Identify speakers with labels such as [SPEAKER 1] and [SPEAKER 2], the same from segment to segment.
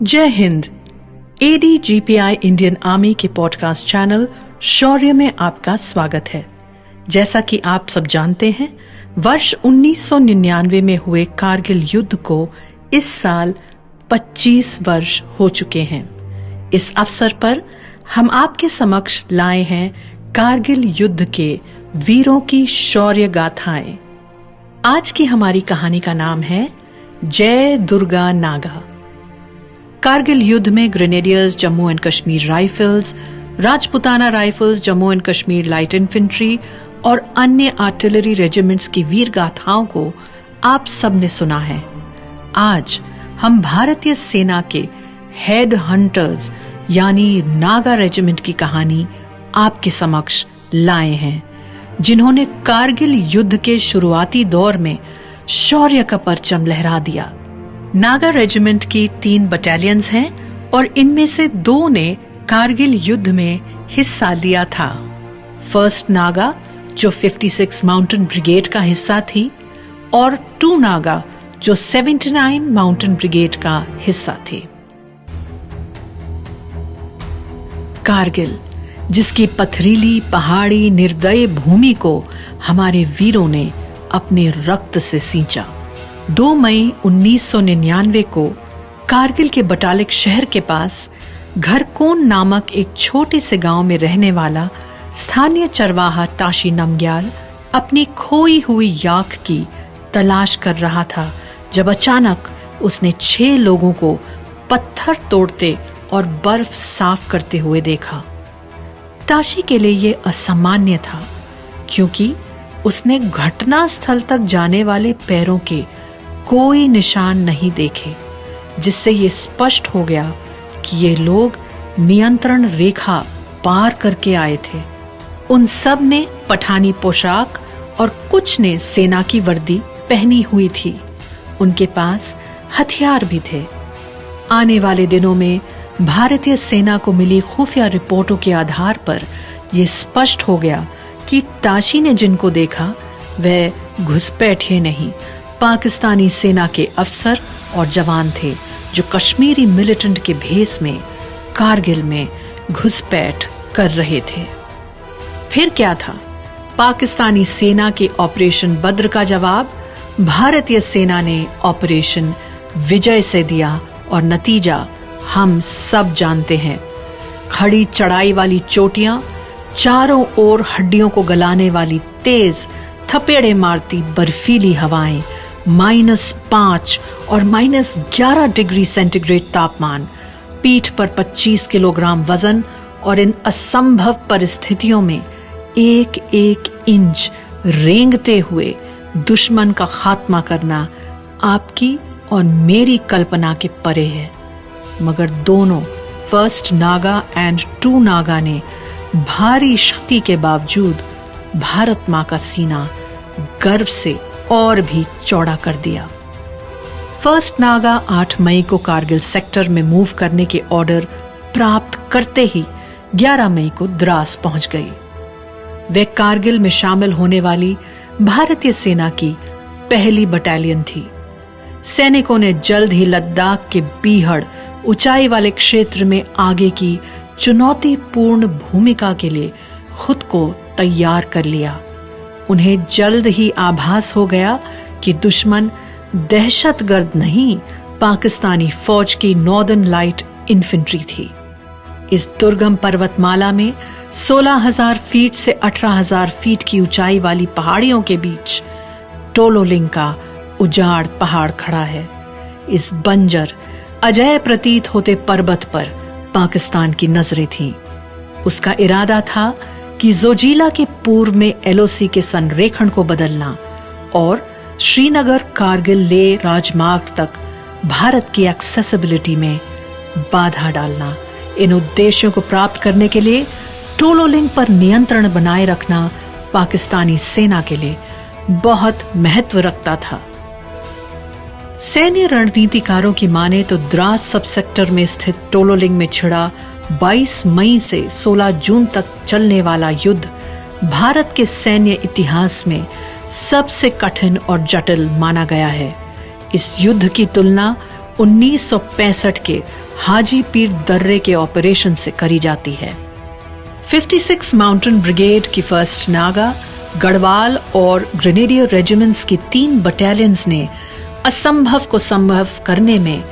[SPEAKER 1] जय Hind. एडीजीपीआई Indian army के podcast channel शौर्य में आपका स्वागत है। जैसा कि आप सब जानते हैं, वर्ष 1999 में हुए कारगिल युद्ध को इस साल 25 वर्ष हो चुके हैं। इस अवसर पर हम आपके समक्ष लाए हैं कारगिल युद्ध के वीरों की शौर्य गाथाएं। आज की हमारी कहानी का नाम है जय दुर्गा नागा। कारगिल युद्ध में grenadiers Jammu and Kashmir rifles, Rajputana rifles, Jammu and Kashmir light infantry और अन्य आर्टिलरी रेजिमेंट्स की वीर गाथाओं को आप सब ने सुना है। आज हम भारतीय सेना के हेड हंटर्स यानी नागा रेजिमेंट की कहानी आपके समक्ष लाए हैं, जिन्होंने कारगिल युद्ध के शुरुआती दौर में शौर्य का परचम लहरा दिया। नागा रेजिमेंट की 3 बटालियंस हैं और इनमें से 2 ने कारगिल युद्ध में हिस्सा लिया था। फर्स्ट नागा जो 56 माउंटेन ब्रिगेड का हिस्सा थी और 2 नागा जो 79 माउंटेन ब्रिगेड का हिस्सा थे। कारगिल, जिसकी पथरीली पहाड़ी निर्दयी भूमि को हमारे वीरों ने अपने रक्त से सींचा। 2 मई 1999 को कारगिल के बटालिक शहर के पास घरकोन नामक एक छोटे से गांव में रहने वाला स्थानीय चरवाहा ताशी नमग्याल अपनी खोई हुई याक की तलाश कर रहा था, जब अचानक उसने 6 लोगों को पत्थर तोड़ते और बर्फ साफ करते हुए देखा। ताशी के लिए यह असामान्य था, क्योंकि उसने घटना स्थल तक जाने वाले पैरों के कोई निशान नहीं देखे, जिससे ये स्पष्ट हो गया कि ये लोग नियंत्रण रेखा पार करके आए थे। उन सब ने पठानी पोशाक और कुछ ने सेना की वर्दी पहनी हुई थी। उनके पास हथियार भी थे। आने वाले दिनों में भारतीय सेना को मिली खुफिया रिपोर्टों के आधार पर यह स्पष्ट हो गया कि ताशी ने जिनको देखा वह घुसपैठिए नहीं, पाकिस्तानी सेना के अफसर और जवान थे, जो कश्मीरी मिलिटेंट के भेस में कारगिल में घुसपैठ कर रहे थे। फिर क्या था? पाकिस्तानी सेना के ऑपरेशन बद्र का जवाब भारतीय सेना ने ऑपरेशन विजय से दिया और नतीजा हम सब जानते हैं। खड़ी चढ़ाई वाली चोटियां, चारों ओर हड्डियों को गलाने वाली तेज थपेड़े मारती बर्फीली हवाएं, -5 और -11 डिग्री सेंटीग्रेड तापमान, पीठ पर 25 किलोग्राम वजन और इन असंभव परिस्थितियों में 1-1 इंच रेंगते हुए दुश्मन का खात्मा करना आपकी और मेरी कल्पना के परे है। मगर दोनों फर्स्ट नागा एंड 2 नागा ने भारी शक्ति के बावजूद भारत मां का सीना गर्व से और भी चौड़ा कर दिया। फर्स्ट नागा 8 मई को कारगिल सेक्टर में मूव करने के ऑर्डर प्राप्त करते ही 11 मई को द्रास पहुंच गई। वे कारगिल में शामिल होने वाली भारतीय सेना की पहली बटालियन थी। सैनिकों ने जल्द ही लद्दाख के बीहड़ ऊंचाई वाले क्षेत्र में आगे की चुनौतीपूर्ण भूमिका के लिए खुद को तैयार कर लिया। उन्हें जल्द ही आभास हो गया कि दुश्मन दहशतगर्द नहीं, पाकिस्तानी फौज की नॉर्दर्न लाइट इन्फेंट्री थी। इस दुर्गम पर्वतमाला में 16,000 फीट से 18,000 फीट की ऊंचाई वाली पहाड़ियों के बीच टोलोलिंग का उजाड़ पहाड़ खड़ा है। इस बंजर अजय प्रतीत होते पर्वत पर पाकिस्तान की नजरें थीं। उसका इरादा था कि जोजिला के पूर्व में एलओसी के संरेखण को बदलना और श्रीनगर कारगिल ले राजमार्ग तक भारत की एक्सेसिबिलिटी में बाधा डालना। इन उद्देश्यों को प्राप्त करने के लिए टोलोलिंग पर नियंत्रण बनाए रखना पाकिस्तानी सेना के लिए बहुत महत्व रखता था। सैन्य रणनीतिकारों की माने तो द्रास सब सेक्टर में स्थित टोलोलिंग में छिड़ा 22 मई से 16 जून तक चलने वाला युद्ध भारत के सैन्य इतिहास में सबसे कठिन और जटिल माना गया है। इस युद्ध की तुलना 1965 के हाजी पीर दर्रे के ऑपरेशन से करी जाती है। 56 माउंटेन ब्रिगेड की फर्स्ट नागा, गढ़वाल और ग्रेनेडियर रेजिमेंट्स की 3 बटालियंस ने असंभव को संभव करने में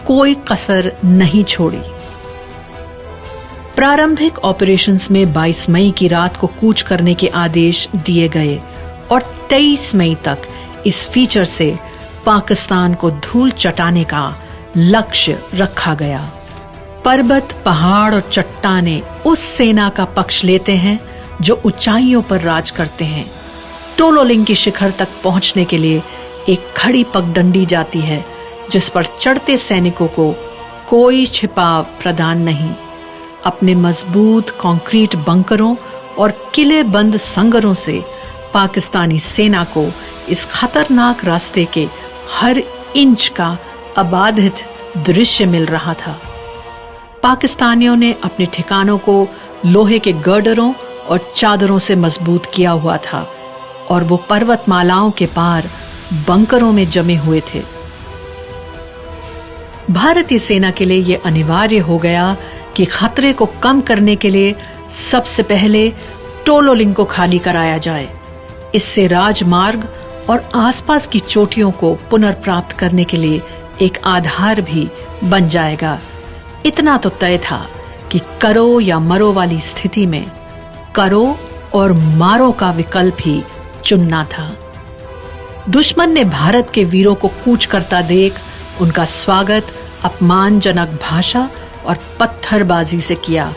[SPEAKER 1] कोई कसर नहीं छोड़ी। प्रारंभिक ऑपरेशंस में 22 मई की रात को कूच करने के आदेश दिए गए और 23 मई तक इस फीचर से पाकिस्तान को धूल चटाने का लक्ष्य रखा गया। पर्वत, पहाड़ और चट्टानें उस सेना का पक्ष लेते हैं जो ऊंचाइयों पर राज करते हैं। टोलोलिंग की शिखर तक पहुंचने के लिए एक खड़ी पगडंडी जाती है जिस पर चढ़ते सैनिकों को कोई छिपाव प्रदान नहीं। अपने मजबूत कंक्रीट बंकरों और किले बंद संगरों से पाकिस्तानी सेना को इस खतरनाक रास्ते के हर इंच का अबाधित दृश्य मिल रहा था। पाकिस्तानियों ने अपने ठिकानों को लोहे के गर्डरों और चादरों से मजबूत किया हुआ था और वो पर्वतमालाओं के पार बंकरों में जमे हुए थे। भारतीय सेना के लिए यह अनिवार्य हो गया कि खतरे को कम करने के लिए सबसे पहले टोलोलिंग को खाली कराया जाए। इससे राजमार्ग और आसपास की चोटियों को पुनर्प्राप्त करने के लिए एक आधार भी बन जाएगा। इतना तो तय था कि करो या मरो वाली स्थिति में करो और मारो का विकल्प ही चुनना था। दुश्मन ने भारत के वीरों को कूच करता देख उनका स्वागत अपमानजनक भाषा और पत्थरबाजी से किया।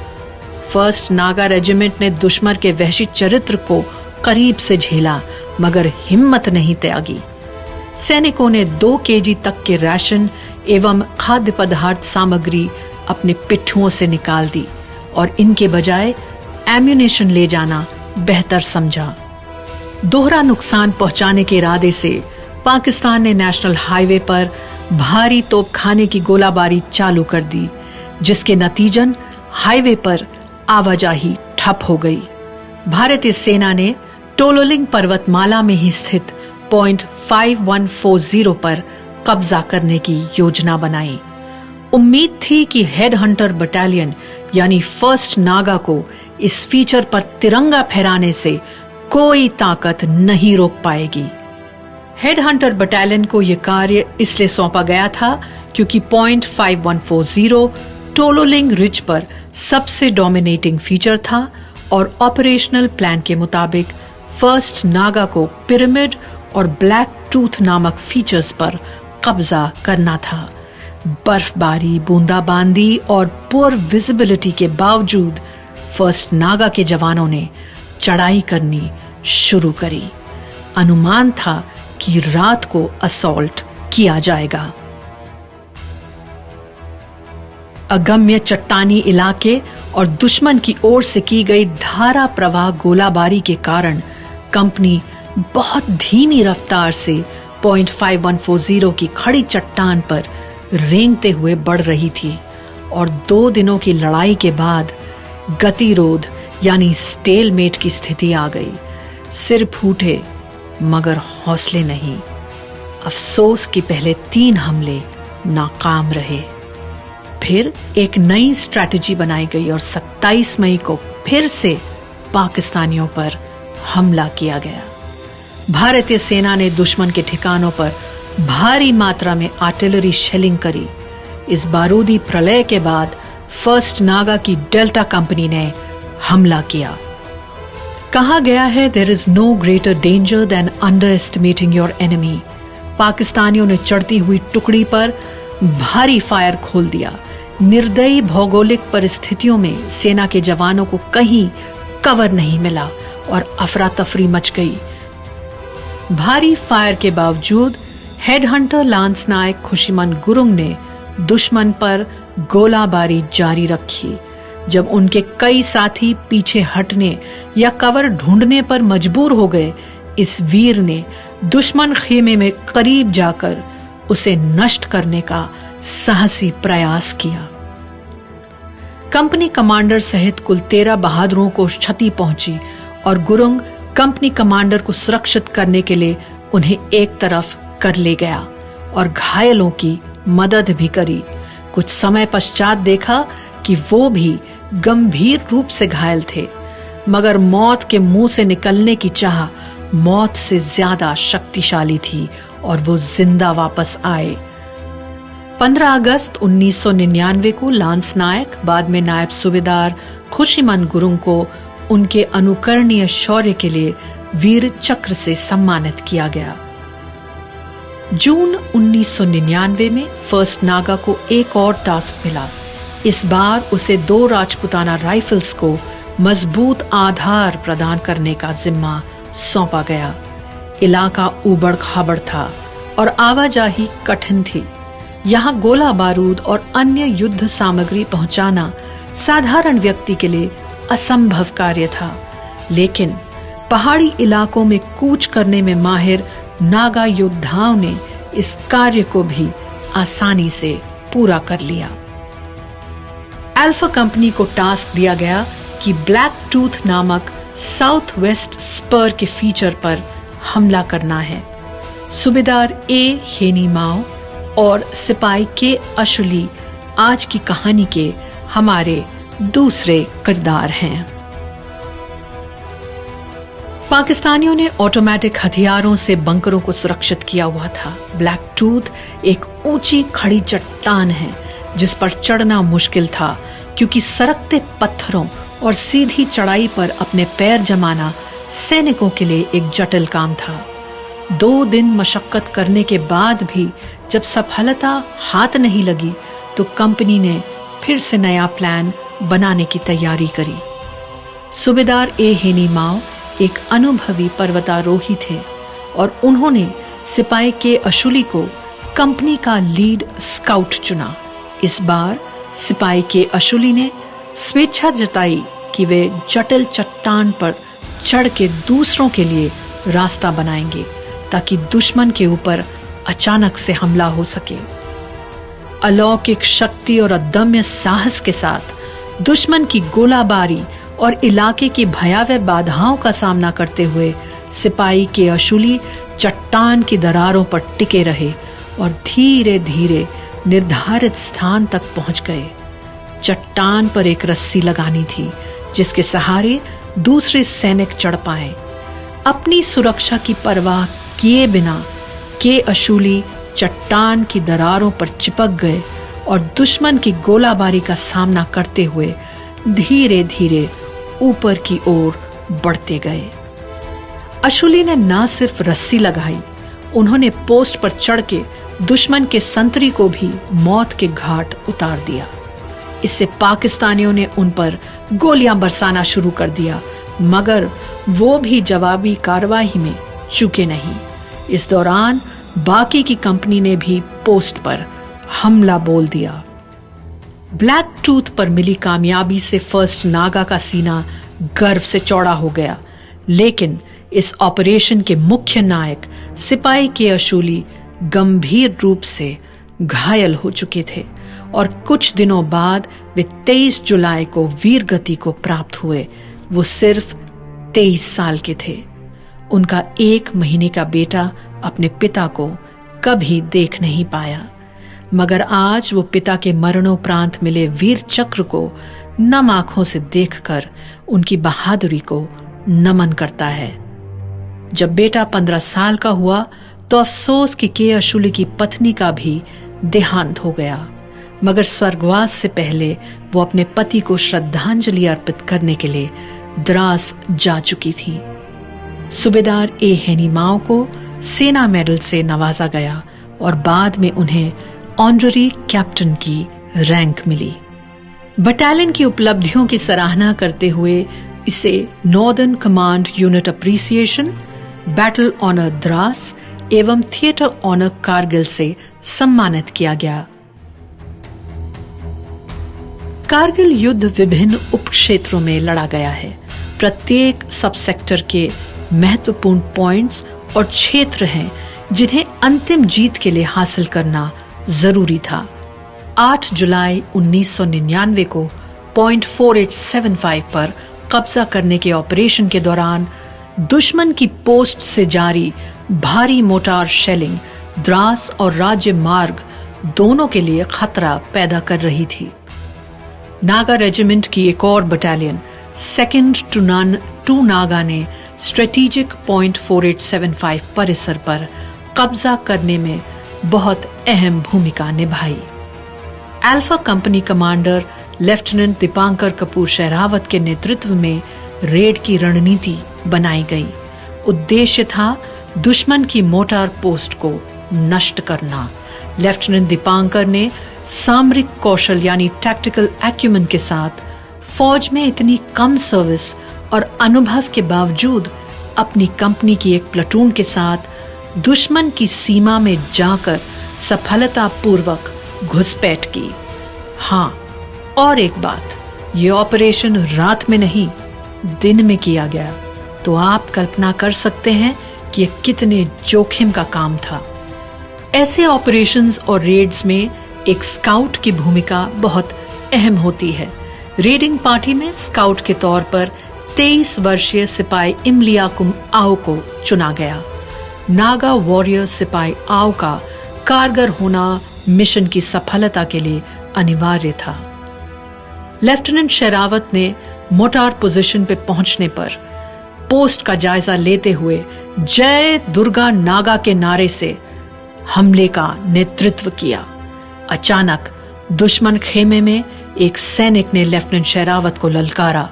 [SPEAKER 1] फर्स्ट नागा रेजिमेंट ने दुश्मन के वहशी चरित्र को करीब से झेला मगर हिम्मत नहीं त्यागी। सैनिकों ने 2 केजी तक के राशन एवं खाद्य पदार्थ सामग्री अपने पिट्ठुओं से निकाल दी और इनके बजाय एम्यूनेशन ले जाना बेहतर समझा। दोहरा नुकसान पहुंचाने के इरादे से पाकिस्तान ने नेशनल हाईवे पर भारी तोपखाने की गोलाबारी चालू कर दी, जिसके नतीजन हाईवे पर आवाजाही ठप हो गई। भारतीय सेना ने टोलोलिंग पर्वतमाला में ही स्थित पॉइंट 5140 पर कब्जा करने की योजना बनाई। उम्मीद थी कि हेड हंटर बटालियन यानी फर्स्ट नागा को इस फीचर पर तिरंगा फहराने से कोई ताकत नहीं रोक पाएगी। हेड हंटर बटालियन को यह कार्य इसलिए सौंपा गया था क्योंकि पॉइंट 5140 टोलोलिंग रिज पर सबसे डोमिनेटिंग फीचर था और ऑपरेशनल प्लान के मुताबिक फर्स्ट नागा को पिरामिड और ब्लैक टूथ नामक फीचर्स पर कब्जा करना था। बर्फबारी, बूंदाबांदी और पुअर विजिबिलिटी के बावजूद फर्स्ट नागा के जवानों ने चढ़ाई करनी शुरू करी। अनुमान था कि रात को असॉल्ट किया जाएगा। अगम्य चट्टानी इलाके और दुश्मन की ओर से की गई धारा प्रवाह गोलाबारी के कारण कंपनी बहुत धीमी रफ्तार से पॉइंट 5140 की खड़ी चट्टान पर रेंगते हुए बढ़ रही थी और 2 दिनों की लड़ाई के बाद गतिरोध यानी स्टेलमेट की स्थिति आ गई। सिर फूटे मगर हौसले नहीं। अफसोस कि पहले 3 हमले नाकाम रहे। फिर एक नई स्ट्रैटेजी बनाई गई और 27 मई को फिर से पाकिस्तानियों पर हमला किया गया। भारतीय सेना ने दुश्मन के ठिकानों पर भारी मात्रा में आर्टिलरी शेलिंग करी। इस बारूदी प्रलय के बाद फर्स्ट नागा की डेल्टा कंपनी ने हमला किया। कहा गया है there is no greater danger than underestimating your enemy. पाकिस्तानियों ने चढ़ती हुई टुकड़ी पर भारी फायर खोल दिया। निर्दयी भौगोलिक परिस्थितियों में सेना के जवानों को कहीं कवर नहीं मिला और अफरा तफरी मच गई। भारी फायर के बावजूद हेड हंटर लांस नायक खुशीमन गुरुंग ने दुश्मन पर गोलाबारी जारी रखी। जब उनके कई साथी पीछे हटने या कवर ढूंढने पर मजबूर हो गए, इस वीर ने दुश्मन खेमे में करीब जाकर उसे नष्ट करने का साहसी प्रयास किया। कंपनी कमांडर सहित कुल 13 बहादुरों को क्षति पहुंची और गुरुंग कंपनी कमांडर को सुरक्षित करने के लिए उन्हें एक तरफ कर ले गया और घायलों की मदद भी करी। कुछ समय पश्चात देखा कि वो भी गंभीर रूप से घायल थे, मगर मौत के मुंह से निकलने की चाह मौत से ज्यादा शक्तिशाली थी और वो जिंदा वापस आए। 15 अगस्त 1999 को लांस नायक, बाद में नायब सूबेदार खुशीमन गुरुंग को उनके अनुकरणीय शौर्य के लिए वीर चक्र से सम्मानित किया गया। जून 1999 में फर्स्ट नागा को एक और टास्क मिला। इस बार उसे 2 राजपुताना राइफल्स को मजबूत आधार प्रदान करने का जिम्मा सौंपा गया। इलाका उबड़ खाबड़ था और आवाजाही कठिन थी। यहाँ गोला बारूद और अन्य युद्ध सामग्री पहुंचाना साधारण व्यक्ति के लिए असंभव कार्य था, लेकिन पहाड़ी इलाकों में कूच करने में माहिर नागा योद्धाओं ने इस कार्य को भी आसानी से पूरा कर लिया। अल्फा कंपनी को टास्क दिया गया कि ब्लैक टूथ नामक साउथ वेस्ट स्पर के फीचर पर हमला करना है। सूबेदार ए हेनी माओ और सिपाही के अशुली आज की कहानी के हमारे दूसरे किरदार हैं। पाकिस्तानियों ने ऑटोमेटिक हथियारों से बंकरों को सुरक्षित किया हुआ था। ब्लैक टूथ एक ऊंची खड़ी चट्टान है जिस पर चढ़ना मुश्किल था, क्योंकि सरकते पत्थरों और सीधी चढ़ाई पर अपने पैर जमाना सैनिकों के लिए एक जटिल काम था। 2 दिन मशक्कत करने के बाद भी जब सफलता हाथ नहीं लगी तो कंपनी ने फिर से नया प्लान बनाने की तैयारी करी। सूबेदार ए हेनी माओ एक अनुभवी पर्वतारोही थे और उन्होंने सिपाही के अशुली को कंपनी का लीड स्काउट चुना। इस बार सिपाही के अशुली ने स्वेच्छा जताई कि वे जटिल चट्टान पर चढ़ के दूसरों के लिए रास्ता बनाएंगे ताकि दुश्मन के ऊपर अचानक से हमला हो सके। अलौकिक शक्ति और अदम्य साहस के साथ दुश्मन की गोलाबारी और इलाके की भयावह बाधाओं का सामना करते हुए सिपाही के अशुली चट्टान की दरारों पर टिके रहे और धीरे धीरे निर्धारित स्थान तक पहुंच गए। चट्टान पर एक रस्सी लगानी थी जिसके सहारे दूसरे सैनिक चढ़ पाए। अपनी सुरक्षा की परवाह किए बिना के अशुली चट्टान की दरारों पर चिपक गए और दुश्मन की गोलाबारी का सामना करते हुए धीरे धीरे ऊपर की ओर बढ़ते गए। अशुली ने न सिर्फ रस्सी लगाई, उन्होंने पोस्ट पर चढ़ के दुश्मन के संतरी को भी मौत के घाट उतार दिया। इससे पाकिस्तानियों ने उन पर गोलियां बरसाना शुरू कर दिया, मगर वो भी जवाबी कार्रवाई में चूके नहीं। इस दौरान बाकी की कंपनी ने भी पोस्ट पर हमला बोल दिया। ब्लैक टूथ पर मिली कामयाबी से फर्स्ट नागा का सीना गर्व से चौड़ा हो गया, लेकिन इस ऑपरेशन के मुख्य नायक सिपाही के अशुली गंभीर रूप से घायल हो चुके थे और कुछ दिनों बाद वे 23 जुलाई को वीर गति को प्राप्त हुए। वो सिर्फ 23 साल के थे। उनका 1 महीने का बेटा अपने पिता को कभी देख नहीं पाया, मगर आज वो पिता के मरणोपरांत मिले वीर चक्र को नम आंखों से देखकर उनकी बहादुरी को नमन करता है। जब बेटा 15 साल का हुआ तो अफसोस कि के अशुली की पत्नी का भी देहांत हो गया, मगर स्वर्गवास से पहले वो अपने पति को श्रद्धांजलि अर्पित करने के लिए द्रास जा चुकी थी। सूबेदार ए हेनी माओ को सेना मेडल से नवाजा गया और बाद में उन्हें ऑनररी कैप्टन की रैंक मिली। बटालियन की उपलब्धियों की सराहना करते हुए इसे northern command unit appreciation, battle honour Dras एवं थिएटर ऑनर कारगिल से सम्मानित किया गया। कारगिल युद्ध विभिन्न उपक्षेत्रों में लड़ा गया है। प्रत्येक सब सेक्टर के महत्वपूर्ण पॉइंट्स और क्षेत्र हैं जिन्हें अंतिम जीत के लिए हासिल करना जरूरी था। 8 जुलाई 1999 को पॉइंट 4875 पर कब्जा करने के ऑपरेशन के दौरान दुश्मन की पोस्ट से जारी भारी मोटार शेलिंग द्रास और राज्य मार्ग दोनों के लिए खतरा पैदा कर रही थी। नागा रेजिमेंट की एक और बटालियन 2nd टू नागा ने स्ट्रेटेजिक पॉइंट 4875 परिसर पर कब्जा करने में बहुत अहम भूमिका निभाई। Alpha company commander lieutenant Dipankar Kapoor Sherawat के नेतृत्व में रेड की रणनीति बनाई गई। उद्देश्य था दुश्मन की मोटार पोस्ट को नष्ट करना। लेफ्टिनेंट दीपांकर ने सामरिक कौशल यानी टैक्टिकल एक्यूमेन के साथ फौज में इतनी कम सर्विस और अनुभव के बावजूद अपनी कंपनी की एक प्लाटून के साथ दुश्मन की सीमा में जाकर सफलतापूर्वक घुसपैठ की। हाँ, और एक बात, ये ऑपरेशन रात में नहीं दिन में किया गया, तो आप कल्पना कर सकते हैं कि ये कितने जोखिम का काम था। ऐसे ऑपरेशंस और रेड्स में एक स्काउट की भूमिका बहुत अहम होती है। रेडिंग पार्टी में स्काउट के तौर पर 23 वर्षीय सिपाही इमलियाकुम आओ को चुना गया। नागा वॉरियर सिपाही आओ का कारगर होना मिशन की सफलता के लिए अनिवार्य था। लेफ्टिनेंट शेरावत ने मोटार पोजीशन पे पहुंचने पर पोस्ट का जायजा लेते हुए जय दुर्गा नागा के नारे से हमले का नेतृत्व किया। अचानक दुश्मन खेमे में एक सैनिक ने लेफ्टिनेंट शेरावत को ललकारा।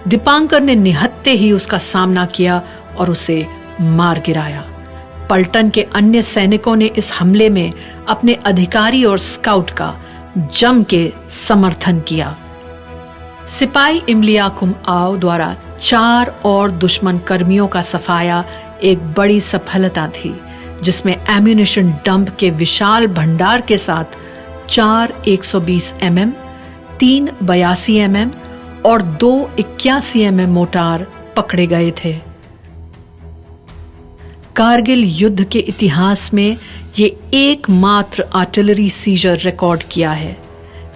[SPEAKER 1] दीपांकर ने निहत्ते ही उसका सामना किया और उसे मार गिराया। पलटन के अन्य सैनिकों ने इस हमले में अपने अधिकारी और स्काउट का जम के समर्थन किया। सिपाही इमलियाकुम आओ द्वारा 4 और दुश्मन कर्मियों का सफाया एक बड़ी सफलता थी, जिसमें एम्यूनिशन डंप के विशाल भंडार के साथ 4 120 mm, 3 82 mm और 2 81 mm मोटार पकड़े गए थे। कारगिल युद्ध के इतिहास में ये एकमात्र आर्टिलरी सीजर रिकॉर्ड किया है,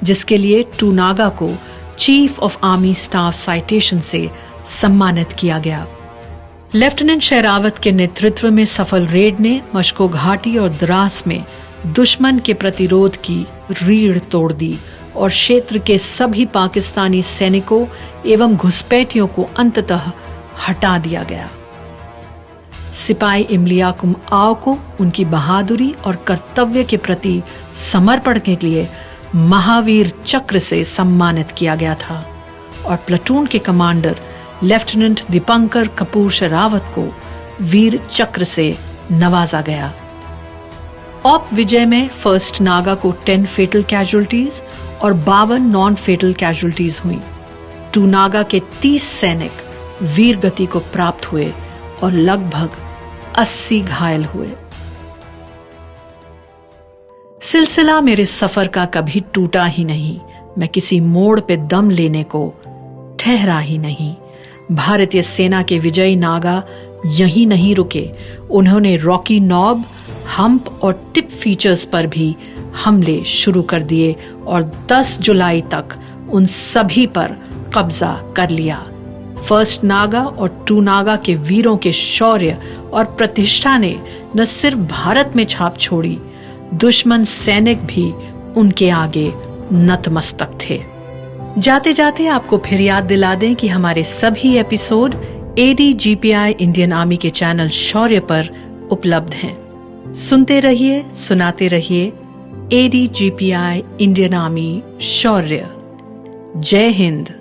[SPEAKER 1] जिसके लिए टू नागा को chief of army staff citation से सम्मानित किया गया। लेफ्टिनेंट शेरावत के नेतृत्व में सफल रेड ने मशको घाटी और द्रास में दुश्मन के प्रतिरोध की रीढ़ तोड़ दी और क्षेत्र के सभी पाकिस्तानी सैनिकों एवं घुसपैठियों को अंततः हटा दिया गया। सिपाही इमलियाकुम आओ को उनकी बहादुरी और कर्तव्य के प्रति समर्पण के लिए महावीर चक्र से सम्मानित किया गया था और प्लाटून के कमांडर लेफ्टिनेंट दीपांकर कपूर शेरावत को वीर चक्र से नवाजा गया। ऑप विजय में फर्स्ट नागा को 10 फेटल कैजुअल्टीज और 52 नॉन फेटल कैजुअल्टीज हुई। टू नागा के 30 सैनिक वीर गति को प्राप्त हुए और लगभग 80 घायल हुए। सिलसिला मेरे सफर का कभी टूटा ही नहीं। मैं किसी मोड़ पे दम लेने को ठहरा ही नहीं। भारतीय सेना के विजयी नागा यहीं नहीं रुके। उन्होंने रॉकी नॉब, हम्प और टिप फीचर्स पर भी हमले शुरू कर दिए और 10 जुलाई तक उन सभी पर कब्जा कर लिया। फर्स्ट नागा और टू नागा के वीरों के शौर्य और प्रतिष्ठा ने न सिर्फ भारत में छाप छोड़ी, दुश्मन सैनिक भी उनके आगे नतमस्तक थे। जाते जाते आपको फिर याद दिला दें कि हमारे सभी एपिसोड ADGPI इंडियन आर्मी के चैनल शौर्य पर उपलब्ध हैं। सुनते रहिए, सुनाते रहिए। ADGPI इंडियन आर्मी शौर्य। जय हिंद।